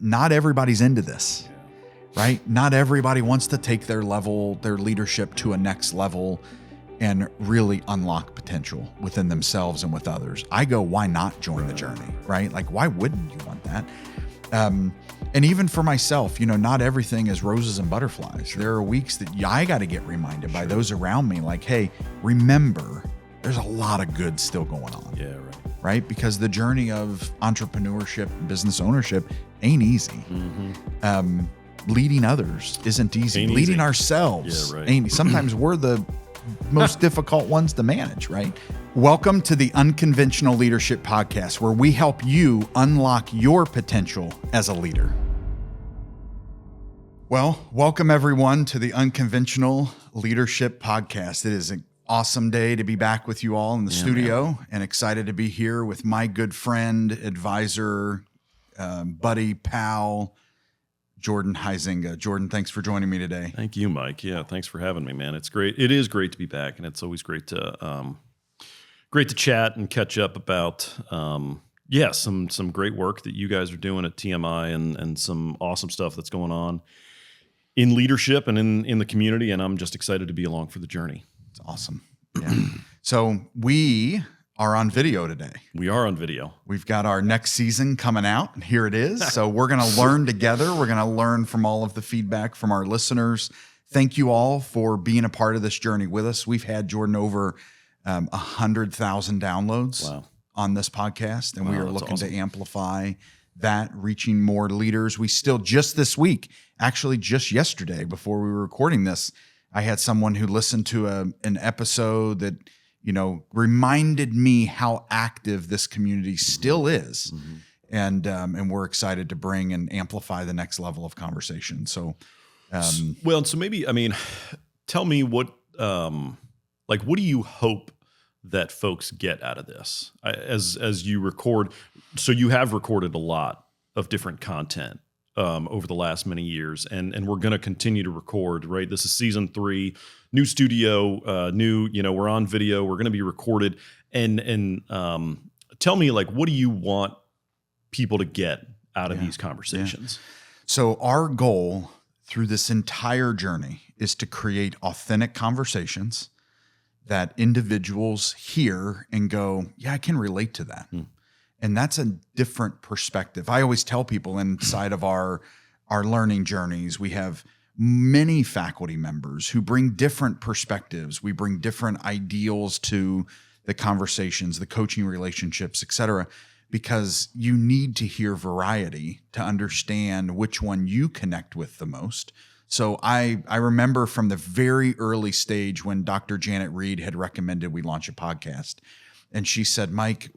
not everybody's into this, right? Not everybody wants to take their leadership to a next level and really unlock potential within themselves and with others. I go, why not join the journey, right? Like, why wouldn't you want that? And even for myself, not everything is roses and butterflies. Sure. There are weeks that I got to get reminded by those around me, like, hey, remember, there's a lot of good still going on. Yeah, right? Because the journey of entrepreneurship and business ownership ain't easy. Mm-hmm. Leading others isn't easy. Leading ourselves ain't. Sometimes we're the most difficult ones to manage, right? Welcome to the Unconventional Leadership Podcast, where we help you unlock your potential as a leader. Well, welcome everyone to the Unconventional Leadership Podcast. It is an awesome day to be back with you all in the studio, and excited to be here with my good friend, advisor, buddy, pal, Jordan Huizenga. Jordan, thanks for joining me today. Thank you, Mike. Yeah, thanks for having me, man. It's great. It is great to be back, and it's always great to chat and catch up about some great work that you guys are doing at TMI and some awesome stuff that's going on in leadership and in the community, and I'm just excited to be along for the journey. It's awesome. Yeah. So we are on video today. We are on video. We've got our next season coming out, and here it is. So we're going to learn together. We're going to learn from all of the feedback from our listeners. Thank you all for being a part of this journey with us. We've had, Jordan, over 100,000 downloads on this podcast, and we are looking to amplify that, reaching more leaders. We still, just this week, actually just yesterday before we were recording this, I had someone who listened to an episode that, reminded me how active this community still is. Mm-hmm. And we're excited to bring and amplify the next level of conversation. So, so maybe, tell me what do you hope that folks get out of this as you record? So you have recorded a lot of different content over the last many years, and we're going to continue to record, right? This is season 3, new studio, we're on video, we're going to be recorded. And tell me, what do you want people to get out of these conversations? Yeah. So our goal through this entire journey is to create authentic conversations that individuals hear and go, yeah, I can relate to that. And that's a different perspective. I always tell people inside of our learning journeys, we have many faculty members who bring different perspectives. We bring different ideals to the conversations, the coaching relationships, et cetera, because you need to hear variety to understand which one you connect with the most. So I remember from the very early stage when Dr. Janet Reed had recommended we launch a podcast, and she said, Mike,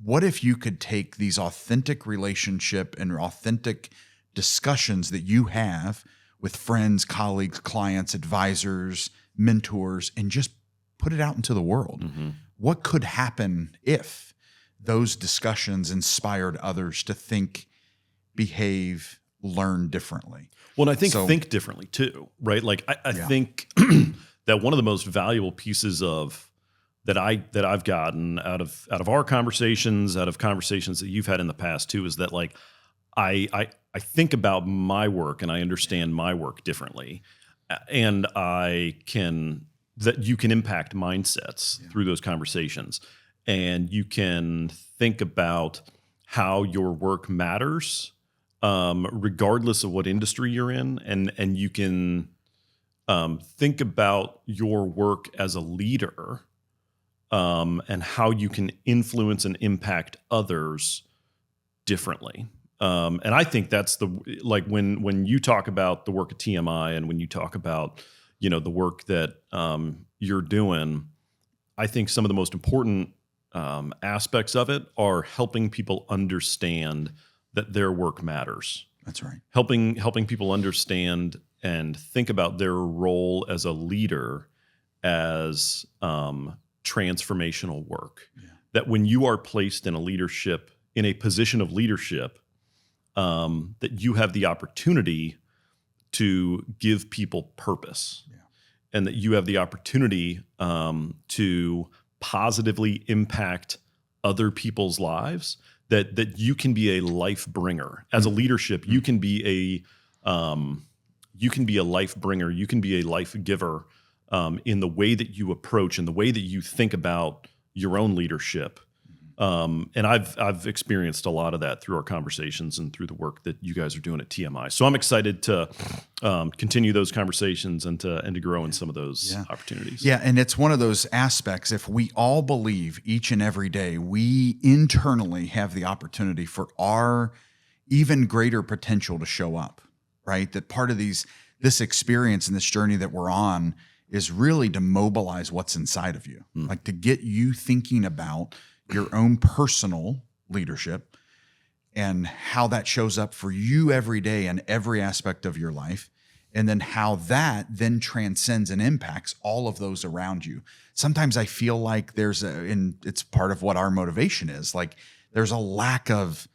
what if you could take these authentic relationship and authentic discussions that you have with friends, colleagues, clients, advisors, mentors, and just put it out into the world? Mm-hmm. What could happen if those discussions inspired others to think, behave, learn differently? Well, and I think think differently too, right? I think that one of the most valuable pieces of that I've gotten out of our conversations, out of conversations that you've had in the past too, is that I think about my work and I understand my work differently, and that you can impact mindsets through those conversations, and you can think about how your work matters, regardless of what industry you're in, and you can think about your work as a leader, and how you can influence and impact others differently. And I think that's when you talk about the work at TMI and when you talk about, the work that you're doing, I think some of the most important aspects of it are helping people understand that their work matters. That's right. Helping people understand and think about their role as a leader as transformational work. Yeah. That when you are placed in a position of leadership, that you have the opportunity to give people purpose, and that you have the opportunity to positively impact other people's lives, that you can be a life bringer as a leadership. You can be a life bringer. You can be a life giver in the way that you approach and the way that you think about your own leadership. And I've experienced a lot of that through our conversations and through the work that you guys are doing at TMI. So I'm excited to continue those conversations and to grow in some of those opportunities. Yeah, and it's one of those aspects. If we all believe each and every day, we internally have the opportunity for our even greater potential to show up, right? That part of this experience and this journey that we're on is really to mobilize what's inside of you, like to get you thinking about your own personal leadership and how that shows up for you every day in every aspect of your life. And then how that then transcends and impacts all of those around you. Sometimes I feel like and it's part of what our motivation is, like there's a lack of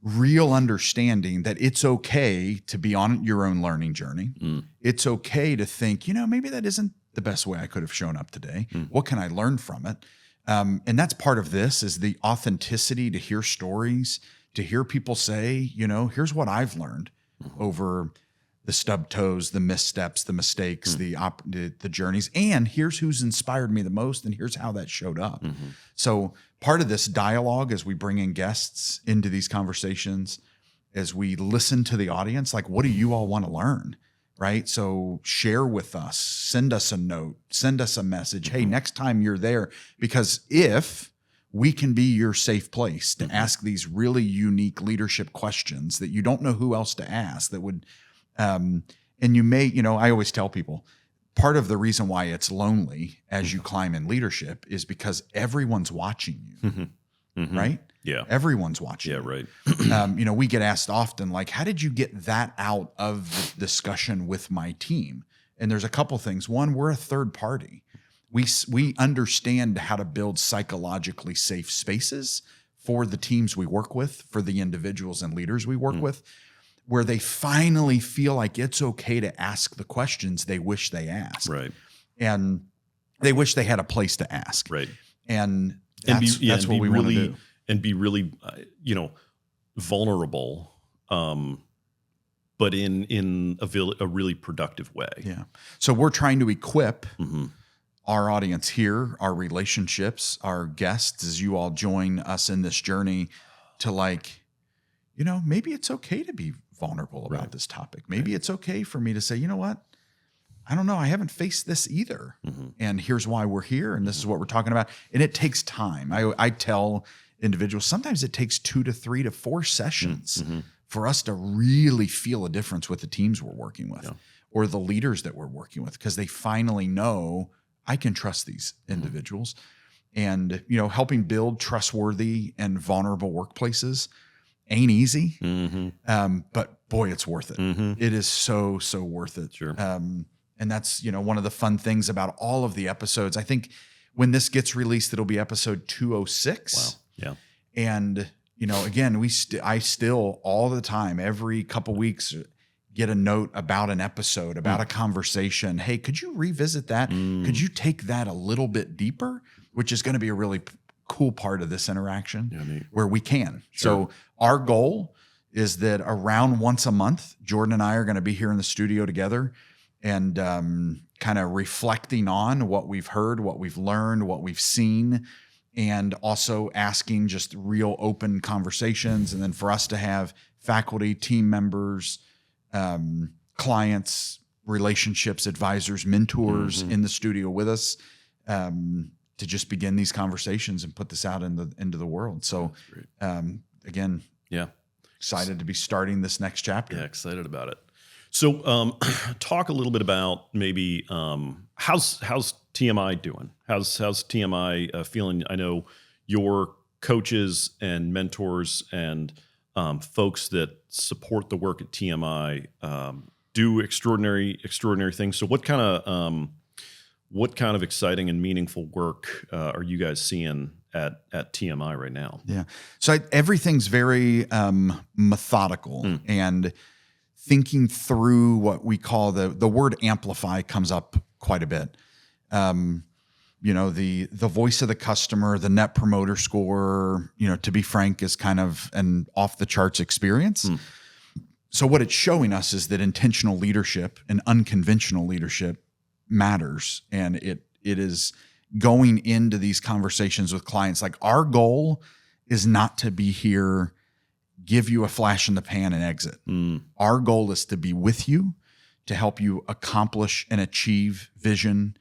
real understanding that it's okay to be on your own learning journey. It's okay to think, maybe that isn't the best way I could have shown up today. What can I learn from it? And that's part of this is the authenticity to hear stories, to hear people say, here's what I've learned over the stub toes, the missteps, the mistakes, the journeys, and here's who's inspired me the most, and here's how that showed up. So part of this dialogue as we bring in guests into these conversations, as we listen to the audience, like, what do you all want to learn? Right? So share with us, send us a note, send us a message. Hey, next time you're there, because if we can be your safe place to ask these really unique leadership questions that you don't know who else to ask, that would, and you may, I always tell people, part of the reason why it's lonely as you climb in leadership is because everyone's watching you, right? Yeah. Everyone's watching. Yeah, right. We get asked often, like, how did you get that out of the discussion with my team? And there's a couple things. One, we're a third party. We understand how to build psychologically safe spaces for the teams we work with, for the individuals and leaders we work with, where they finally feel like it's okay to ask the questions they wish they asked. Right. And they wish they had a place to ask. Right. And that's what we want to do. And be really, vulnerable, but in a really productive way. Yeah. So we're trying to equip our audience here, our relationships, our guests, as you all join us in this journey to maybe it's okay to be vulnerable about this topic. Maybe it's okay for me to say, you know what? I don't know. I haven't faced this either. And here's why we're here. And this is what we're talking about. And it takes time. I tell individuals, sometimes it takes 2 to 3 to 4 sessions for us to really feel a difference with the teams we're working with or the leaders that we're working with, because they finally know I can trust these individuals. And, helping build trustworthy and vulnerable workplaces ain't easy. But boy, it's worth it. It is so, so worth it. Sure. And that's, one of the fun things about all of the episodes. I think when this gets released, it'll be episode 206. Wow. Yeah. And, again, I still all the time, every couple weeks, get a note about an episode, about a conversation. Hey, could you revisit that? Could you take that a little bit deeper? Which is going to be a really cool part of this interaction where we can. Sure. So our goal is that around once a month, Jordan and I are going to be here in the studio together and kind of reflecting on what we've heard, what we've learned, what we've seen, and also asking just real open conversations. And then for us to have faculty, team members, clients, relationships, advisors, mentors in the studio with us to just begin these conversations and put this out into the world. So again, excited to be starting this next chapter. Yeah, excited about it. So talk a little bit about maybe how's TMI doing? How's TMI feeling? I know your coaches and mentors and folks that support the work at TMI do extraordinary things. So what kind of exciting and meaningful work are you guys seeing at TMI right now? Yeah. So everything's very methodical and thinking through what we call the word amplify comes up quite a bit. the voice of the customer, the net promoter score, to be frank, is kind of an off the charts experience. So what it's showing us is that intentional leadership and unconventional leadership matters. And it is going into these conversations with clients. Like, our goal is not to be here, give you a flash in the pan and exit. Our goal is to be with you, to help you accomplish and achieve vision,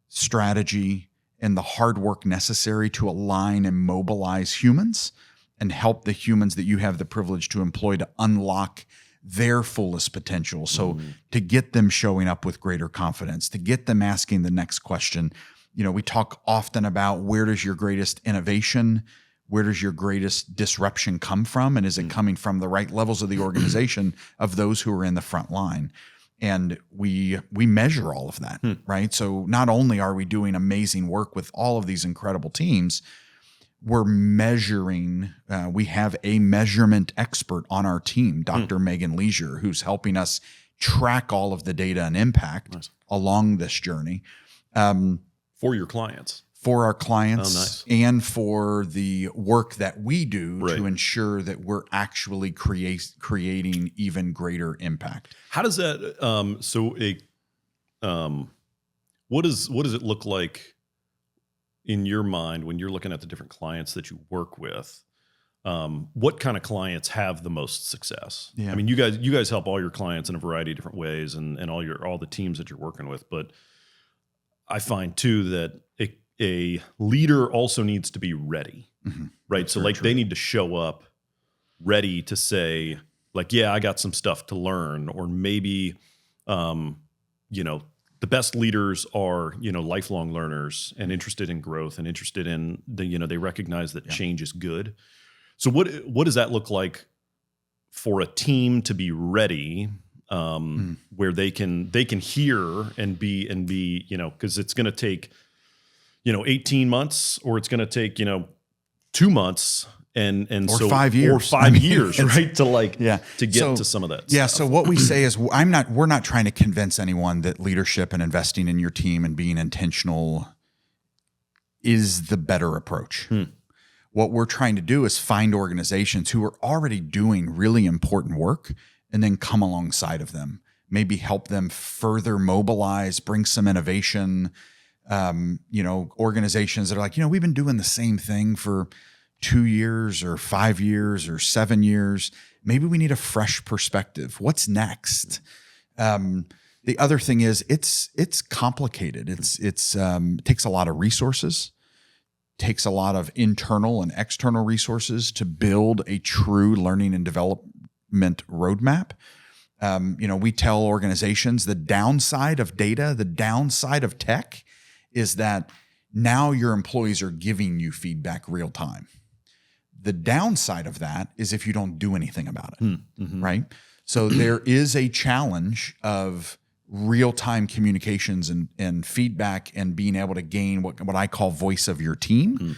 strategy, and the hard work necessary to align and mobilize humans and help the humans that you have the privilege to employ to unlock their fullest potential. So to get them showing up with greater confidence, to get them asking the next question. We talk often about, where does your greatest innovation, where does your greatest disruption come from? And is it coming from the right levels of the organization of those who are in the front line? And we measure all of that, right? So not only are we doing amazing work with all of these incredible teams, we're measuring. We have a measurement expert on our team, Dr. Megan Leisure, who's helping us track all of the data and impact along this journey. For your clients. For our clients, and for the work that we do to ensure that we're actually creating even greater impact. How does that? What does it look like in your mind when you're looking at the different clients that you work with? What kind of clients have the most success? Yeah. I mean, you guys help all your clients in a variety of different ways, and all the teams that you're working with. But I find too that a leader also needs to be ready, right? So like, they need to show up ready to say, like, yeah, I got some stuff to learn, or maybe, the best leaders are, lifelong learners and interested in growth and interested in they recognize that change is good. So what does that look like for a team to be ready, where they can hear and be, because it's going to take, 18 months, or it's going to take, 2 months and or so 5 years, or 5 years, right? To get to some of that. Yeah. stuff. So what we say is, we're not trying to convince anyone that leadership and investing in your team and being intentional is the better approach. What we're trying to do is find organizations who are already doing really important work, and then come alongside of them, maybe help them further mobilize, bring some innovation. Organizations that are like, we've been doing the same thing for 2 years or 5 years or 7 years. Maybe we need a fresh perspective. What's next? The other thing is, it's complicated. It takes a lot of resources, takes a lot of internal and external resources to build a true learning and development roadmap. We tell organizations the downside of data, the downside of tech, is that now your employees are giving you feedback real time. The downside of that is if you don't do anything about it, right? So there is a challenge of real-time communications and feedback, and being able to gain what I call voice of your team,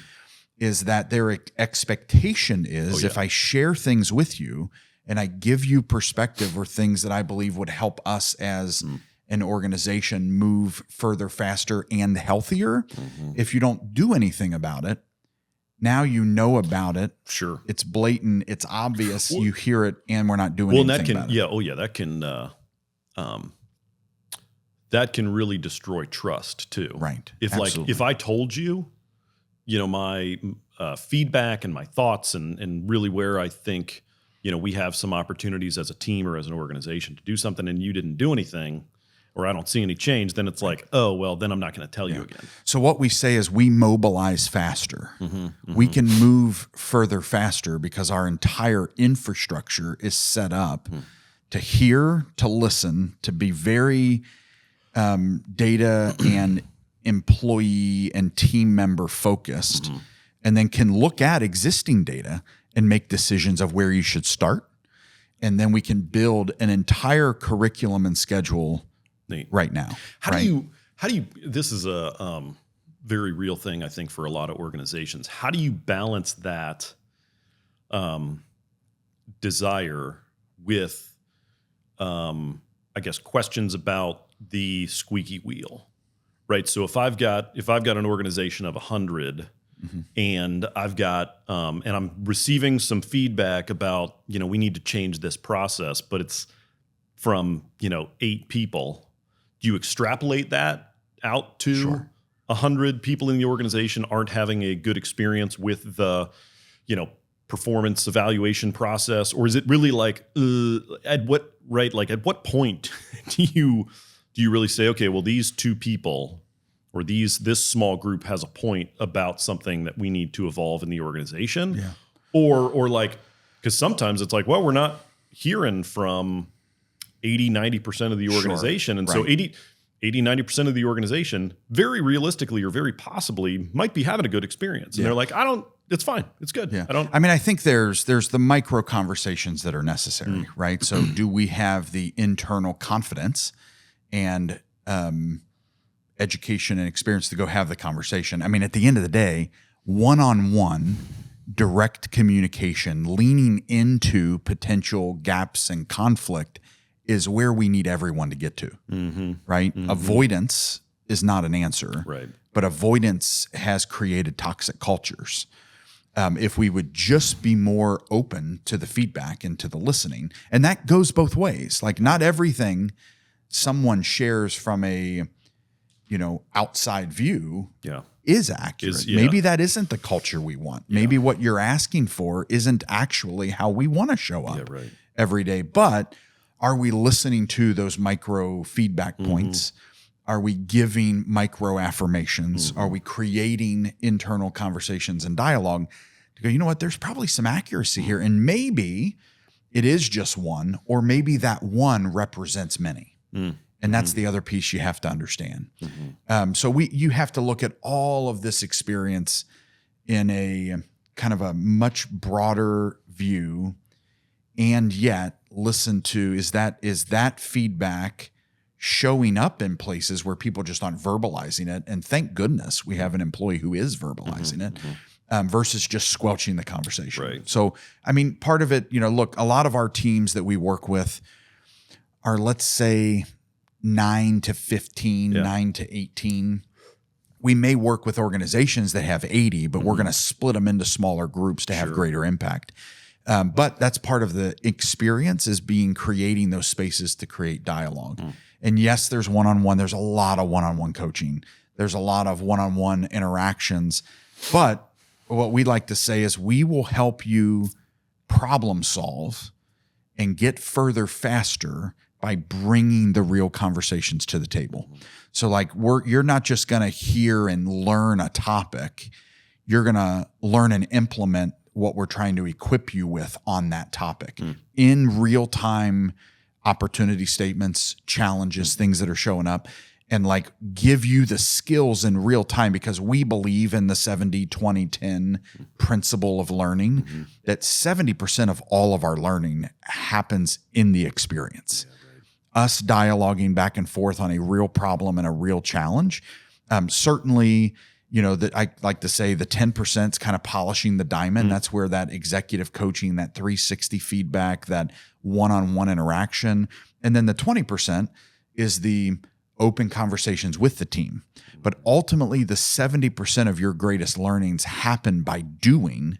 is that their expectation is, if I share things with you and I give you perspective or things that I believe would help us as an organization move further, faster, and healthier. If you don't do anything about it, now you know about it. Sure. It's blatant. It's obvious. You hear it, and we're not doing anything about it. That can really destroy trust too. Right. If I told you, my feedback and my thoughts and really where I think, we have some opportunities as a team or as an organization to do something, and you didn't do anything, or I don't see any change, then it's like, oh, well, then I'm not going to tell you again. So what we say is, we mobilize faster. We can move further faster because our entire infrastructure is set up to hear, to listen, to be very data and employee and team member focused, and then can look at existing data and make decisions of where you should start. And then we can build an entire curriculum and schedule right now. How do you, this is a very real thing, I think, for a lot of organizations. How do you balance that desire with, I guess, questions about the squeaky wheel, right? So if I've got an organization of 100 and I've got and I'm receiving some feedback about, we need to change this process, but it's from, 8 people, do you extrapolate that out to 100 people in the organization aren't having a good experience with the, performance evaluation process? Or is it really like, at what point do you really say, okay, well, these 2 people or this small group has a point about something that we need to evolve in the organization? Yeah. Or like, because sometimes it's like, well, we're not hearing from 80-90% of the organization. And so 80-90% of the organization very realistically or very possibly might be having a good experience. And they're like, it's fine. It's good. Yeah. I think there's the micro conversations that are necessary, right? So do we have the internal confidence and education and experience to go have the conversation? I mean, at the end of the day, one-on-one direct communication, leaning into potential gaps and conflict is where we need everyone to get to, right? Avoidance is not an answer, right? But avoidance has created toxic cultures. If we would just be more open to the feedback and to the listening, and that goes both ways. Like not everything someone shares from a, outside view is accurate. Maybe that isn't the culture we want. Maybe what you're asking for isn't actually how we want to show up every day. But are we listening to those micro feedback points? Are we giving micro affirmations? Are we creating internal conversations and dialogue to go, you know what, there's probably some accuracy here. And maybe it is just one, or maybe that one represents many. And that's the other piece you have to understand. So you have to look at all of this experience in a kind of a much broader view, and yet listen to, is that feedback showing up in places where people just aren't verbalizing it? And thank goodness we have an employee who is verbalizing it versus just squelching the conversation. Right. So, part of it, look, a lot of our teams that we work with are, let's say, 9 to 15, 9 to 18. We may work with organizations that have 80, but we're going to split them into smaller groups to have greater impact. But that's part of the experience, is creating those spaces to create dialogue. And yes, there's one-on-one. There's a lot of one-on-one coaching. There's a lot of one-on-one interactions. But what we like to say is we will help you problem solve and get further faster by bringing the real conversations to the table. So like you're not just going to hear and learn a topic. You're going to learn and implement what we're trying to equip you with on that topic in real time, opportunity statements, challenges, things that are showing up, and like give you the skills in real time, because we believe in the 70-20-10 principle of learning, that 70% of all of our learning happens in the experience. Us dialoguing back and forth on a real problem and a real challenge. Certainly, that I like to say the 10% is kind of polishing the diamond. That's where that executive coaching, that 360 feedback, that one-on-one interaction. And then the 20% is the open conversations with the team. But ultimately, the 70% of your greatest learnings happen by doing.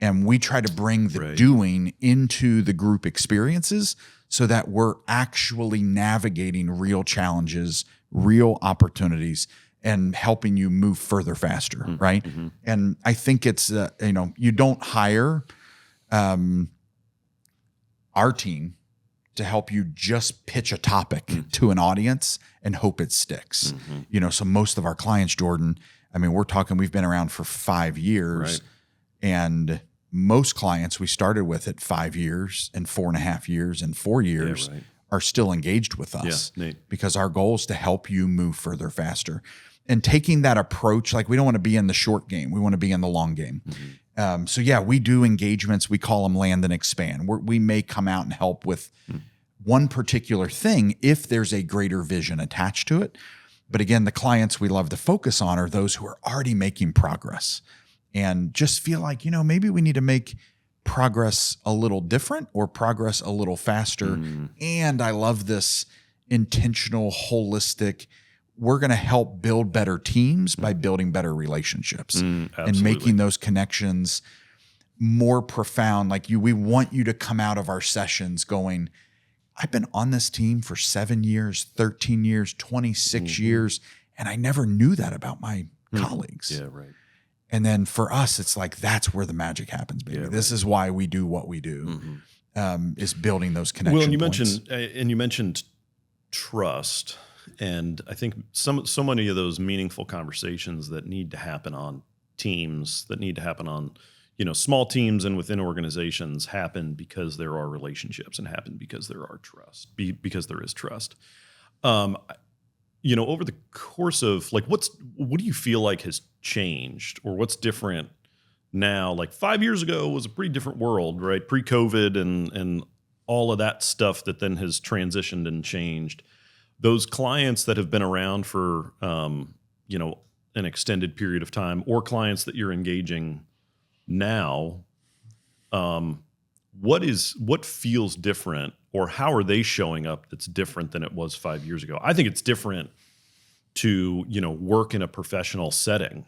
And we try to bring the doing into the group experiences so that we're actually navigating real challenges, real opportunities, and helping you move further faster, right? And I think it's, you don't hire our team to help you just pitch a topic to an audience and hope it sticks. So most of our clients, Jordan, we've been around for 5 years, and most clients we started with at 5 years and 4.5 years and 4 years are still engaged with us because our goal is to help you move further faster. And taking that approach, like we don't want to be in the short game. We want to be in the long game. We do engagements. We call them land and expand. We may come out and help with one particular thing if there's a greater vision attached to it. But again, the clients we love to focus on are those who are already making progress and just feel like, maybe we need to make progress a little different or progress a little faster. And I love this intentional, holistic, we're going to help build better teams by building better relationships and making those connections more profound. Like we want you to come out of our sessions going, I've been on this team for 7 years, 13 years, 26 years, and I never knew that about my colleagues. Yeah, right. And then for us, it's like, that's where the magic happens, baby. Yeah, this is why we do what we do, is building those connections. Well, and you mentioned trust. And I think so many of those meaningful conversations that need to happen on teams, that need to happen on, small teams and within organizations happen because there are relationships and happen because there are because there is trust. Over the course of what do you feel like has changed, or what's different now? Like 5 years ago was a pretty different world, right? Pre-COVID and all of that stuff that then has transitioned and changed. Those clients that have been around for, an extended period of time, or clients that you're engaging now, what feels different, or how are they showing up that's different than it was 5 years ago? I think it's different to, work in a professional setting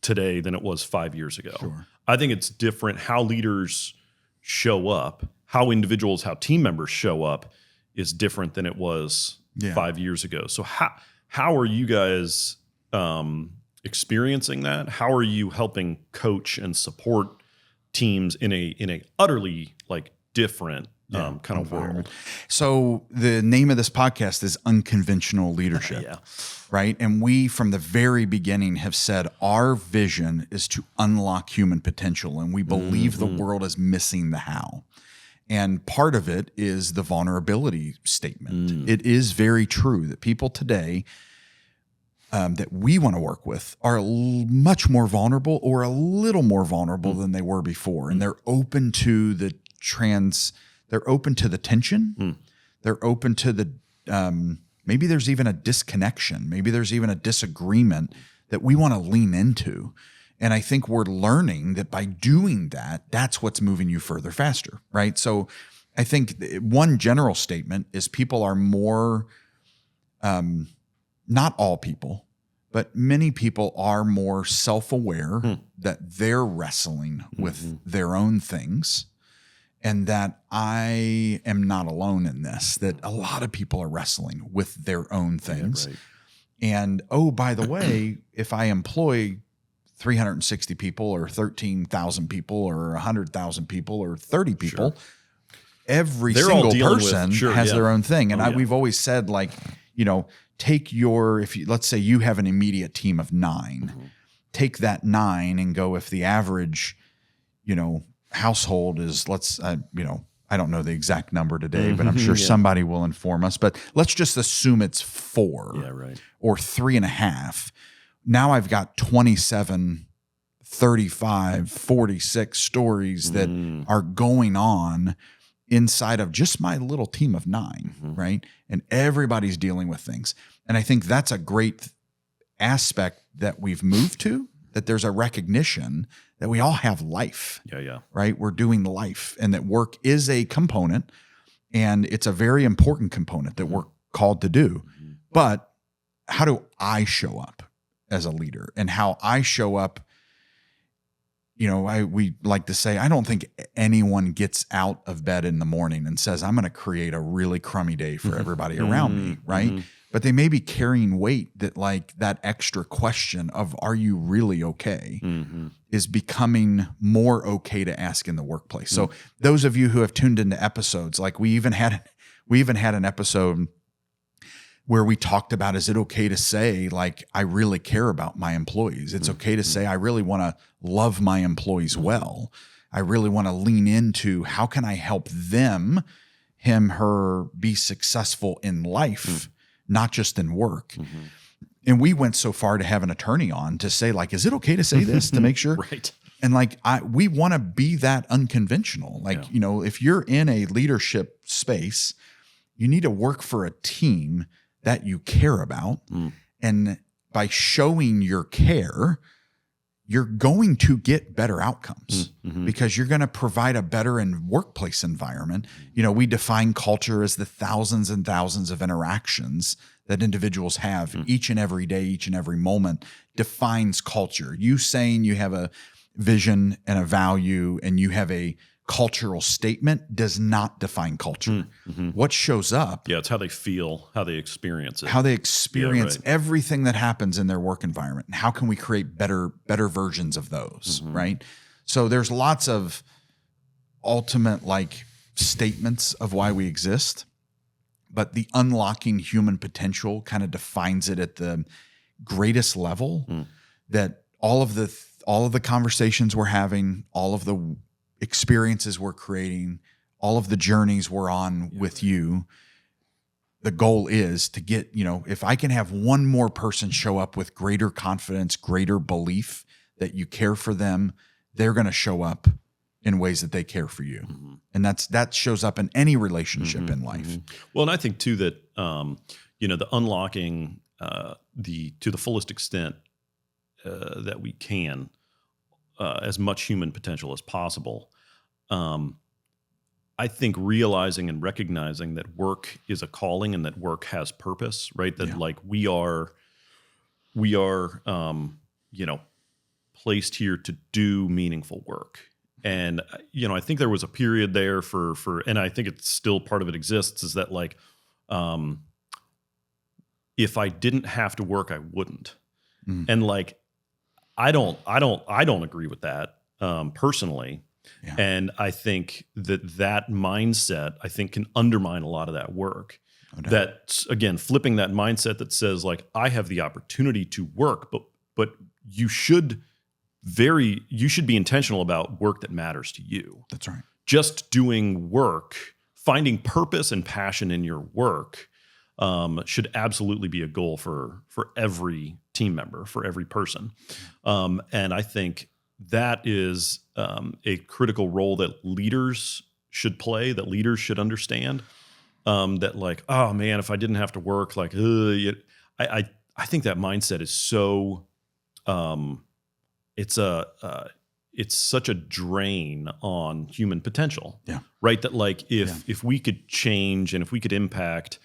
today than it was 5 years ago. Sure. I think it's different how leaders show up, how team members show up is different than it was 5 years ago. So how are you guys experiencing that? How are you helping coach and support teams in a utterly different kind of world? So the name of this podcast is Unconventional Leadership, right? And we, from the very beginning, have said our vision is to unlock human potential, and we believe the world is missing the how. And part of it is the vulnerability statement. It is very true that people today that we want to work with are much more vulnerable, or a little more vulnerable than they were before. And they're open to the they're open to the tension. They're open to the, maybe there's even a disconnection. Maybe there's even a disagreement that we want to lean into. And I think we're learning that by doing that, that's what's moving you further faster, right? So I think one general statement is people are more, not all people, but many people are more self-aware that they're wrestling with their own things, and that I am not alone in this, that a lot of people are wrestling with their own things. Yeah, right. And, oh, by the way, if I employ 360 people or 13,000 people or 100,000 people or 30 people, every single person has their own thing. And we've always said, let's say you have an immediate team of 9, take that 9 and go, if the average, household is, I don't know the exact number today, but I'm sure somebody will inform us, but let's just assume it's 4 or 3.5. Now I've got 27, 35, 46 stories that are going on inside of just my little team of 9, right? And everybody's dealing with things. And I think that's a great aspect that we've moved to, that there's a recognition that we all have life, right? We're doing life, and that work is a component, and it's a very important component that we're called to do. But how do I show up as a leader, and how I show up? We like to say, I don't think anyone gets out of bed in the morning and says, I'm going to create a really crummy day for everybody around me, right? But they may be carrying weight that extra question of, are you really okay, is becoming more okay to ask in the workplace. So those of you who have tuned into episodes, we even had an episode where we talked about, is it okay to say, I really care about my employees? It's okay to say, I really want to love my employees well. I really want to lean into, how can I help them, him, her, be successful in life, not just in work. And we went so far to have an attorney on to say, is it okay to say this, to make sure? Right. And we want to be that unconventional. If you're in a leadership space, you need to work for a team that you care about. And by showing your care, you're going to get better outcomes because you're going to provide a better workplace environment. We define culture as the thousands and thousands of interactions that individuals have each and every day, each and every moment defines culture. You saying you have a vision and a value and you have a cultural statement does not define culture. What shows up. Yeah, it's how they feel, how they experience it. How they experience everything that happens in their work environment. And how can we create better versions of those, right? So there's lots of ultimate statements of why we exist, but the unlocking human potential kind of defines it at the greatest level that all of the conversations we're having, all of the experiences we're creating, all of the journeys we're on with you, the goal is to get, if I can have one more person show up with greater confidence, greater belief that you care for them, they're going to show up in ways that they care for you. And that shows up in any relationship in life. Well, and I think too that, the unlocking to the fullest extent that we can, as much human potential as possible. I think realizing and recognizing that work is a calling and that work has purpose, right? That we are, placed here to do meaningful work. And, I think there was a period there and I think it's still part of it exists, is that if I didn't have to work, I wouldn't. And I don't agree with that personally. Yeah. And I think that mindset, can undermine a lot of that work. Okay. That, again, flipping that mindset that says I have the opportunity to work, but you should be intentional about work that matters to you. That's right. Just doing work, finding purpose and passion in your work should absolutely be a goal for every team member, for every person. And I think that is a critical role that leaders should play, that leaders should understand. That oh man, if I didn't have to work, I think that mindset is so it's such a drain on human potential. Yeah. Right. That if we could change and if we could impact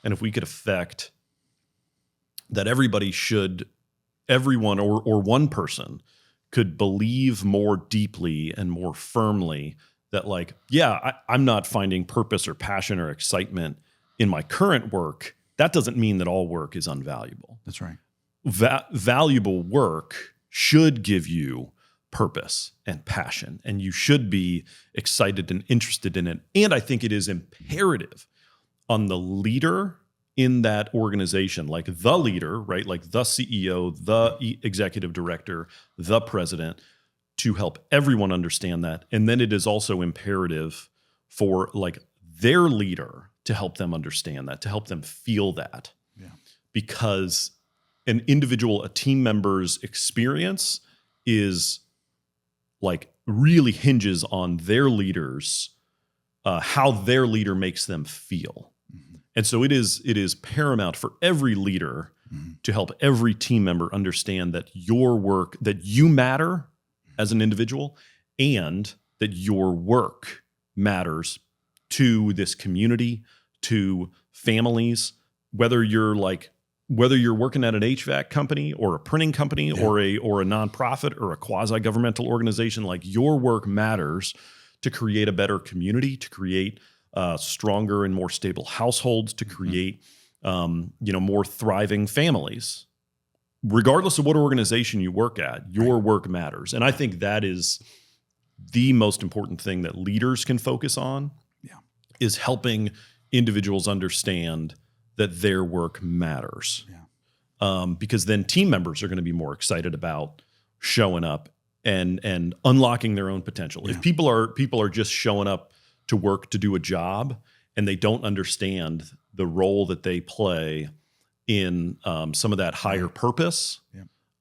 and if we could affect, that everyone or one person could believe more deeply and more firmly that I'm not finding purpose or passion or excitement in my current work. That doesn't mean that all work is unvaluable. That's right. Valuable work should give you purpose and passion, and you should be excited and interested in it. And I think it is imperative on the leader in that organization, the leader, right? The CEO, the executive director, the president, to help everyone understand that. And then it is also imperative for their leader to help them understand that, to help them feel that. Yeah. Because a team member's experience is really hinges on their leaders, how their leader makes them feel. And so it is paramount for every leader to help every team member understand that your work, that you matter as an individual, and that your work matters to this community, to families, whether you're working at an HVAC company or a printing company or a nonprofit or a quasi-governmental organization, your work matters to create a better community, to create stronger and more stable households, to create more thriving families. Regardless of what organization you work at, your work matters. And I think that is the most important thing that leaders can focus on, is helping individuals understand that their work matters. Yeah. Because then team members are going to be more excited about showing up and unlocking their own potential. Yeah. If people are just showing up to work to do a job and they don't understand the role that they play in some of that higher purpose,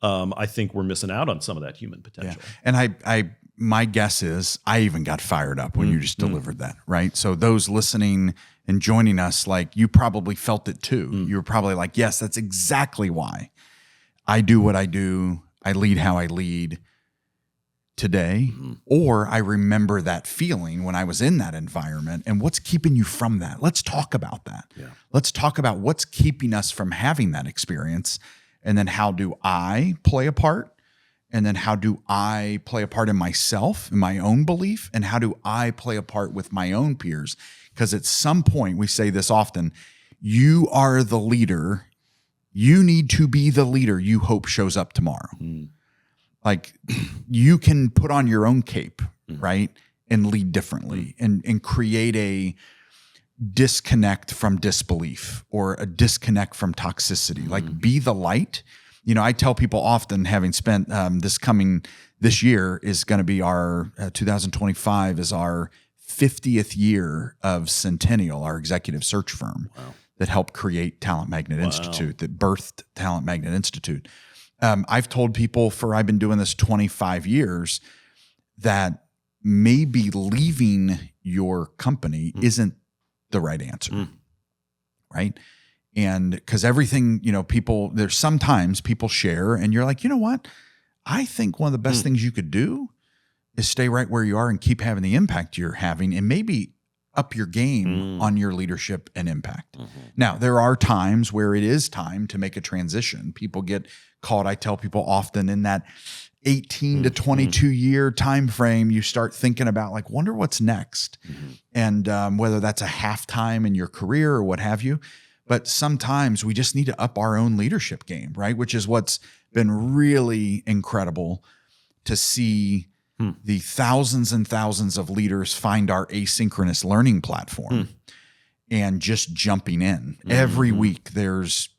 I think we're missing out on some of that human potential. Yeah. And my guess is I even got fired up when you just delivered that, right? So those listening and joining us, you probably felt it too. You were probably yes, that's exactly why I do what I do. I lead how I lead. today, or I remember that feeling when I was in that environment, and what's keeping you from that? Let's talk about that. Yeah. Let's talk about what's keeping us from having that experience, and then how do I play a part? And then how do I play a part in myself, in my own belief? And how do I play a part with my own peers? Because at some point, we say this often, you are the leader. You need to be the leader you hope shows up tomorrow. Like, you can put on your own cape, right? And lead differently and create a disconnect from disbelief or a disconnect from toxicity. Like, be the light. You know, I tell people often, having spent this year is going to be our 2025 is our 50th year of Centennial, our executive search firm that helped create Talent Magnet Institute, that birthed Talent Magnet Institute. I've told people I've been doing this 25 years that maybe leaving your company isn't the right answer, right? And because everything, there's sometimes people share and you're like, you know what? I think one of the best things you could do is stay right where you are and keep having the impact you're having, and maybe up your game on your leadership and impact. Now, there are times where it is time to make a transition. People get caught, I tell people often, in that 18 to 22 year time frame. You start thinking about, like, wonder what's next. And whether that's a halftime in your career or what have you. But sometimes we just need to up our own leadership game, right? Which is what's been really incredible to see the thousands and thousands of leaders find our asynchronous learning platform and just jumping in. Every week there's,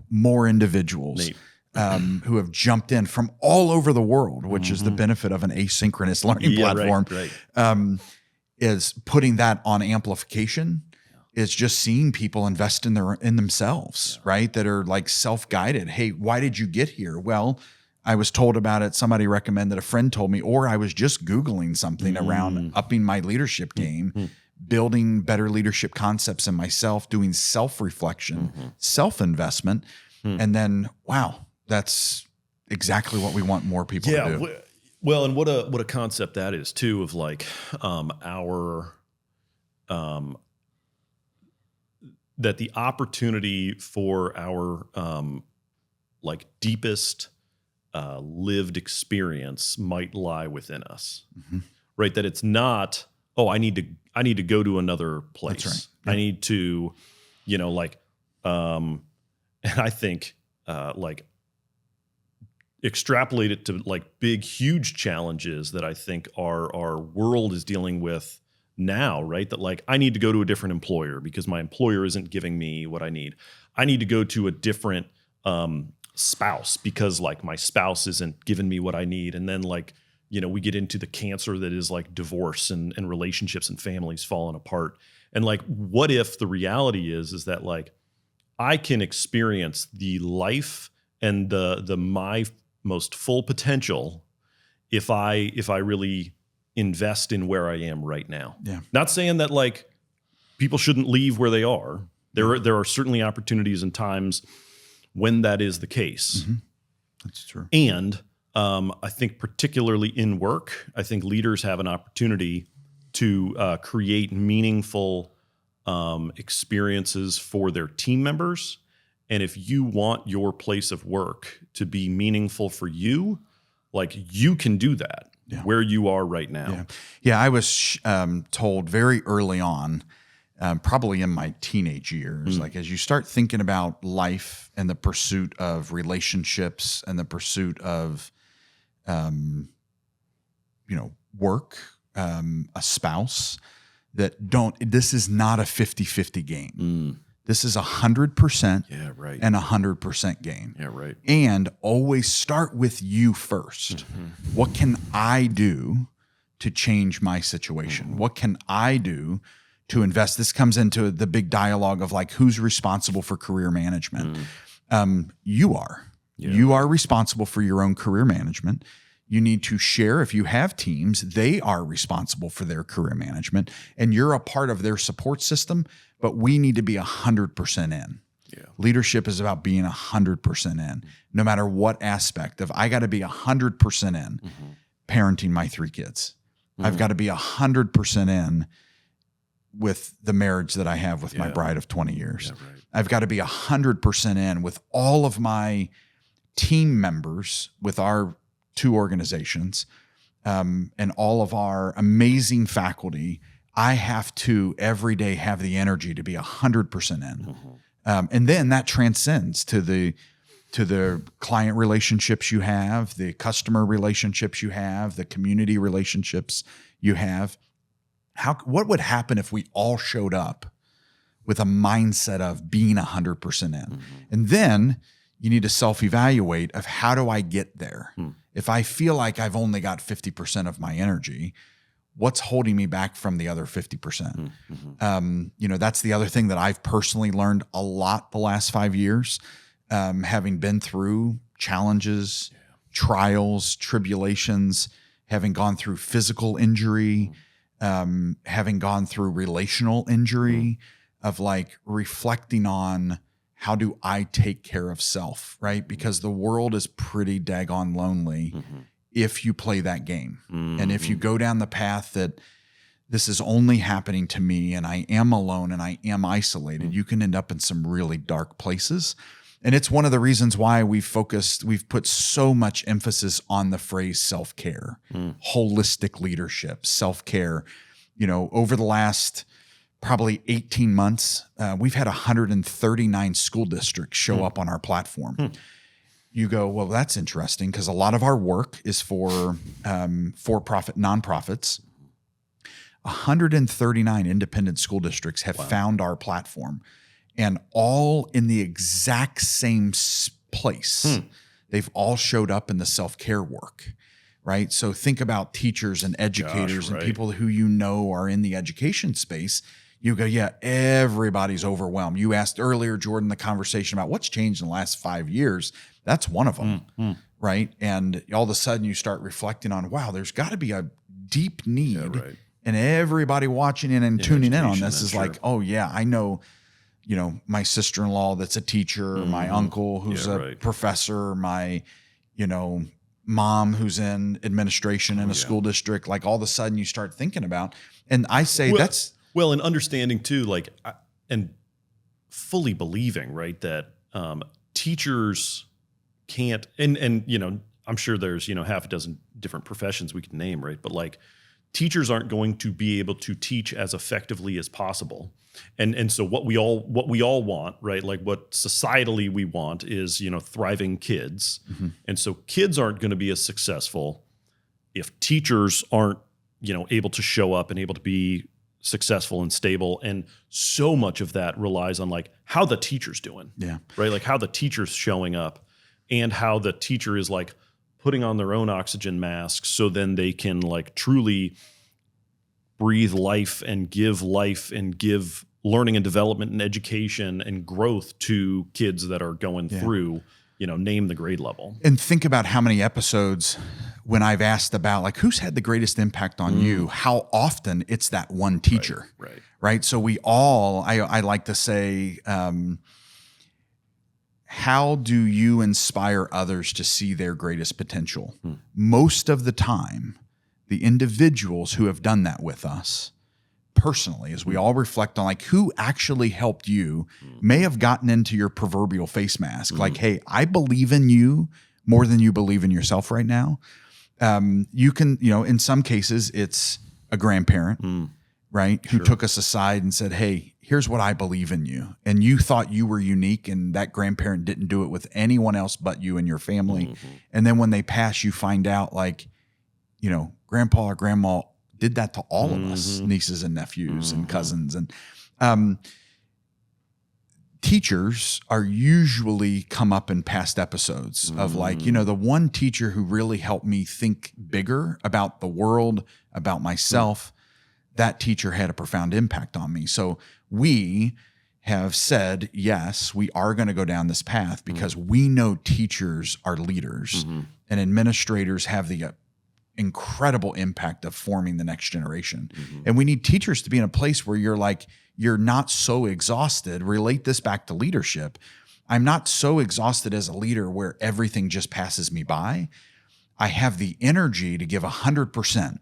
more individuals who have jumped in from all over the world, which is the benefit of an asynchronous learning platform, is putting that on amplification. Is just seeing people invest in themselves, right? That are like self-guided. Hey, why did you get here? Well, I was told about it. Somebody recommended, a friend told me, or I was just Googling something around upping my leadership game, building better leadership concepts in myself, doing self-reflection, self-investment. And then, wow, that's exactly what we want more people to do. Well, and what a concept that is too, of like that the opportunity for our like deepest lived experience might lie within us, right? That it's not, I need to go to another place. That's right. I need to, and I think like extrapolate it to like big, huge challenges that I think our world is dealing with now, right? That like, I need to go to a different employer because my employer isn't giving me what I need. I need to go to a different spouse because like my spouse isn't giving me what I need. And then like, we get into the cancer that is like divorce and relationships and families falling apart. And like, what if the reality is that like, I can experience the life and the my most full potential if I really invest in where I am right now. Yeah. Not saying that like people shouldn't leave where they are. There are certainly opportunities and times when that is the case. That's true. And I think particularly in work, I think leaders have an opportunity to create meaningful experiences for their team members. And if you want your place of work to be meaningful for you, like you can do that. Where you are right now. Yeah, I was told very early on, probably in my teenage years, like as you start thinking about life and the pursuit of relationships and the pursuit of, work, a spouse, this is not a 50-50 game. This is 100% and 100% game. Yeah, right. And always start with you first. What can I do to change my situation? What can I do to invest? This comes into the big dialogue of like, who's responsible for career management? You are. You are responsible for your own career management. You need to share. If you have teams, they are responsible for their career management, and you're a part of their support system, but we need to be 100% in. Leadership is about being 100% in, no matter what aspect of, I got to be 100% in. parenting my 3 kids. I've got to be 100% in with the marriage that I have with my bride of 20 years. Yeah, right. I've got to be 100% in with all of my team members with our 2 organizations, and all of our amazing faculty. I have to every day have the energy to be 100% in. And then that transcends to the client relationships you have, the customer relationships you have, the community relationships you have. What would happen if we all showed up with a mindset of being 100% in? And then you need to self-evaluate of how do I get there? If I feel like I've only got 50% of my energy, what's holding me back from the other 50%? That's the other thing that I've personally learned a lot the last 5 years, having been through challenges, trials, tribulations, having gone through physical injury, having gone through relational injury, of like reflecting on how do I take care of self, right? Because the world is pretty daggone lonely if you play that game. And if you go down the path that this is only happening to me and I am alone and I am isolated, you can end up in some really dark places. And it's one of the reasons why we've put so much emphasis on the phrase self-care, holistic leadership, self-care. Over the last probably 18 months, we've had 139 school districts show up on our platform. You go, well, that's interesting, because a lot of our work is for for-profit nonprofits. 139 independent school districts have found our platform, and all in the exact same place. They've all showed up in the self-care work, right? So think about teachers and educators and people who are in the education space. You go, yeah, everybody's overwhelmed. You asked earlier, Jordan, the conversation about what's changed in the last 5 years. That's one of them, right? And all of a sudden you start reflecting on, wow, there's got to be a deep need. And everybody watching in and tuning in on this is like, oh yeah, I know, my sister-in-law that's a teacher, my uncle who's a professor, my, mom who's in administration in a school district. Like all of a sudden you start thinking about, and I say and understanding too, and fully believing, right, that teachers can't, and I'm sure there's half a dozen different professions we could name, right, but teachers aren't going to be able to teach as effectively as possible, and so what we all want, right, what societally we want is thriving kids, and so kids aren't going to be as successful if teachers aren't able to show up and able to be successful and stable. And so much of that relies on how the teacher's doing. Yeah. Right. How the teacher's showing up and how the teacher is putting on their own oxygen masks so then they can truly breathe life and give learning and development and education and growth to kids that are going through, name the grade level. And think about how many episodes when I've asked about who's had the greatest impact on you, how often it's that one teacher, right? So we all, I like to say, how do you inspire others to see their greatest potential? Most of the time, the individuals who have done that with us personally, as we all reflect on who actually helped you, may have gotten into your proverbial face mask. Hey, I believe in you more than you believe in yourself right now. You can, in some cases it's a grandparent, right? Who took us aside and said, hey, here's what I believe in you. And you thought you were unique, and that grandparent didn't do it with anyone else but you and your family. And then when they pass, you find out grandpa or grandma did that to all of us, nieces and nephews and cousins. And teachers are usually come up in past episodes of the one teacher who really helped me think bigger about the world, about myself, that teacher had a profound impact on me. So we have said, yes, we are going to go down this path because we know teachers are leaders and administrators have the incredible impact of forming the next generation. And we need teachers to be in a place where you're not so exhausted. Relate this back to leadership. I'm not so exhausted as a leader where everything just passes me by. I have the energy to give 100%.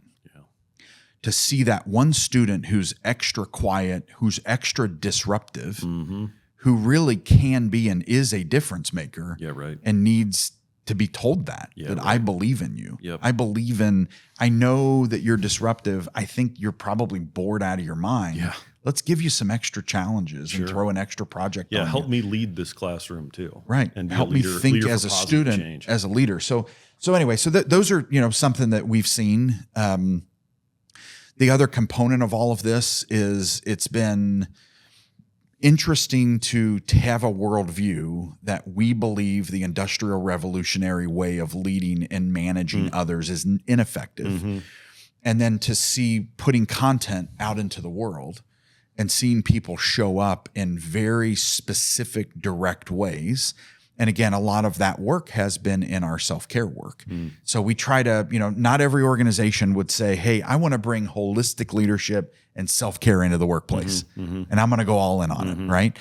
To see that one student who's extra quiet, who's extra disruptive, who really can be and is a difference maker, and needs to be told that I believe in you. I know that you're disruptive. I think you're probably bored out of your mind. Yeah. Let's give you some extra challenges and throw an extra project on help you. me lead this classroom too. Right. And help me think as a student, change. as a leader. So anyway, those are, something that we've seen. The other component of all of this is it's been interesting to have a worldview that we believe the industrial revolutionary way of leading and managing others is ineffective. And then to see putting content out into the world and seeing people show up in very specific, direct ways. And again, a lot of that work has been in our self-care work. So we try to, not every organization would say, hey, I want to bring holistic leadership and self-care into the workplace. And I'm going to go all in on it, right?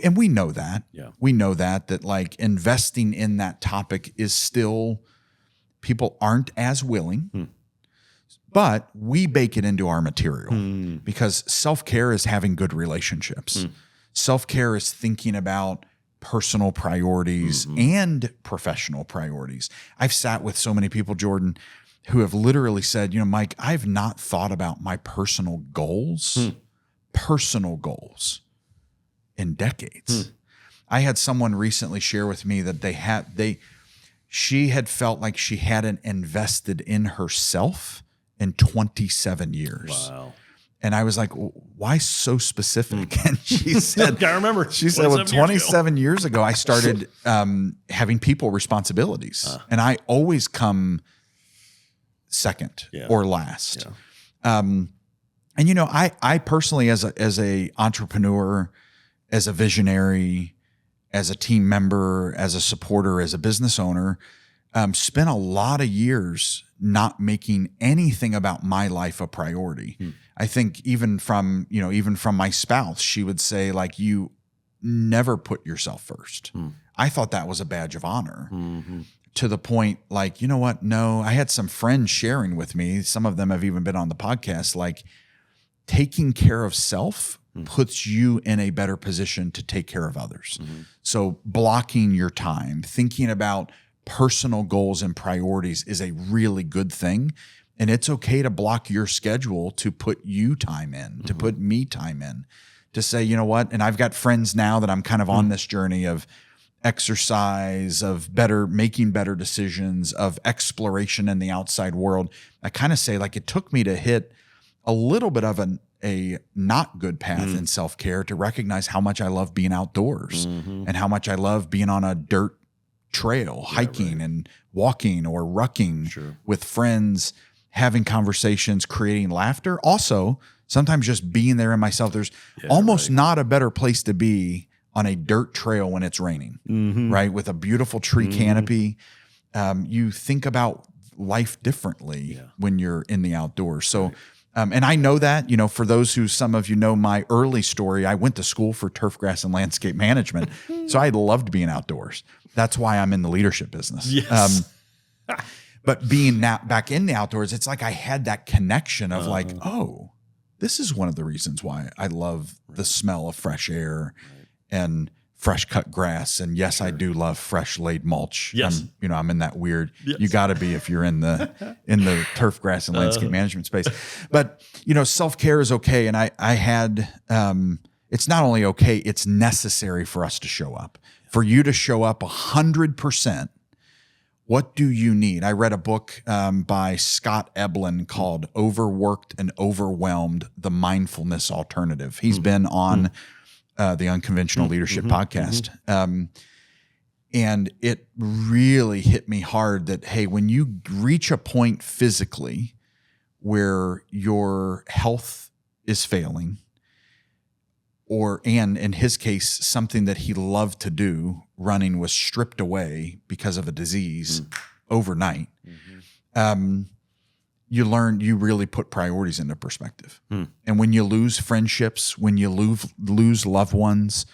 And we know that. We know that like investing in that topic is still, people aren't as willing. But we bake it into our material because self-care is having good relationships. Self-care is thinking about personal priorities and professional priorities. I've sat with so many people, Jordan, who have literally said, Mike, I've not thought about my personal goals in decades. I had someone recently share with me that she had felt like she hadn't invested in herself in 27 years. Wow. And I was like, why so specific? And she said, I remember. She said, 27 years ago, I started having people responsibilities. And I always come second or last. And, I personally, as a entrepreneur, as a visionary, as a team member, as a supporter, as a business owner, spent a lot of years not making anything about my life a priority. I think even from my spouse, she would say, like, you never put yourself first. I thought that was a badge of honor to the point, like, you know what? No, I had some friends sharing with me. Some of them have even been on the podcast, like, taking care of self puts you in a better position to take care of others. So blocking your time, thinking about personal goals and priorities is a really good thing. And it's okay to block your schedule to put you time in, to put me time in, to say, you know what? And I've got friends now that I'm kind of on this journey of exercise, of making better decisions, of exploration in the outside world. I kind of say, like, it took me to hit a little bit of a not good path in self-care to recognize how much I love being outdoors and how much I love being on a dirt trail, hiking and walking or rucking with friends, having conversations, creating laughter. Also, sometimes just being there in myself. There's almost not a better place to be on a dirt trail when it's raining, right? With a beautiful tree canopy. You think about life differently when you're in the outdoors. So, and I know that, for those who, some of you know my early story, I went to school for turf grass and landscape management. So I loved being outdoors. That's why I'm in the leadership business. Yes. But being back in the outdoors, it's like I had that connection of like, oh, this is one of the reasons why I love the smell of fresh air and fresh cut grass. And yes, I do love fresh laid mulch. Yes. I'm in that weird, you gotta be if you're in the turf grass and landscape management space. But, self-care is okay. And I had, it's not only okay, it's necessary for us to show up, for you to show up 100%. What do you need? I read a book by Scott Eblin called Overworked and Overwhelmed, The Mindfulness Alternative. He's been on the Unconventional Leadership Podcast. And it really hit me hard that, hey, when you reach a point physically where your health is failing, and in his case, something that he loved to do, running, was stripped away because of a disease overnight, you really put priorities into perspective. And when you lose friendships, when you lose loved ones,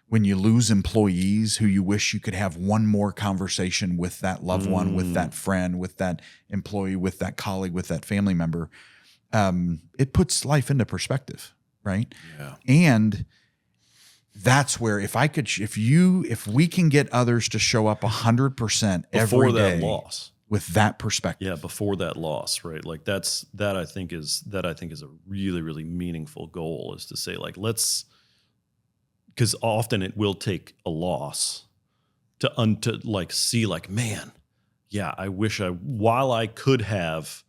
when you lose employees who you wish you could have one more conversation with that loved one, with that friend, with that employee, with that colleague, with that family member, it puts life into perspective, right? Yeah. And that's where if we can get others to show up 100% every day that loss, with that perspective. Yeah, before that loss, right? Like that I think is a really, really meaningful goal, is to say, like, because often it will take a loss to like see, like, man, yeah, I wish while I could have,